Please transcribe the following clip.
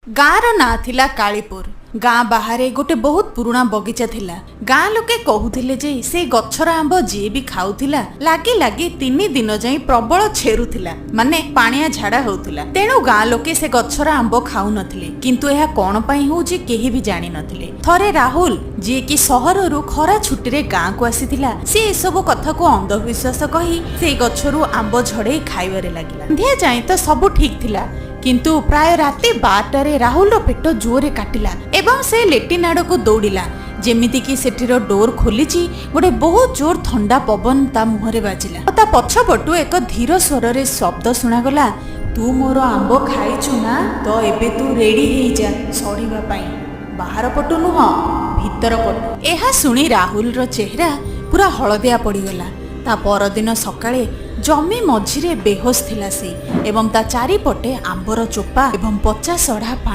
गाँर ना थिला कालीपुर। गाँ बाहर गोटे बहुत पुराना बगीचा थिला। गाँ लोके कहूथिले जे से गछर आंब जी भी खाउथिला लागी लागी 3 दिन जाई प्रबल छेरुथिला, माने पानिया झाड़ा होउथिला। तेणु गाँ लोके से गछर आंब खाउ नथिले, किंतु एहा कोन पई होउची केही भी जानि नथिले। थरे राहुल जे कि सहररु खरा छुट्टी रे गाँ को आसीथिला, से ए सब कथा को अंधविश्वास कही से गछरु आंब झड़े खाइबारे लागिला। संध्या जाई तो सब ठीक थिला, किंतु प्राय राति 12 राहुल पेट जोरे काटिला एवं से लेटिन आड़ को दौड़िला। जेमिति कि सेठीर डोर खोलीची गोटे बहुत जोर ठंडा पवन ता मुहरे बाजिला। ता पछपटु एक धीर स्वर रे शब्द सुनागला, तू मोर आंब खाइचु ना, तो एबे तू रेडी हेई जा सड़ीबा पई। बाहर पटु नुह, भीतर पटु। एहा सुनी राहुल रो चेहरा पूरा हलदिया पड़ीगला। ता परदिन सकाळे जमी मझिरे बेहोश थिला से एवं ता चारिपटे आंबर चोपा एवं पचा सढ़ा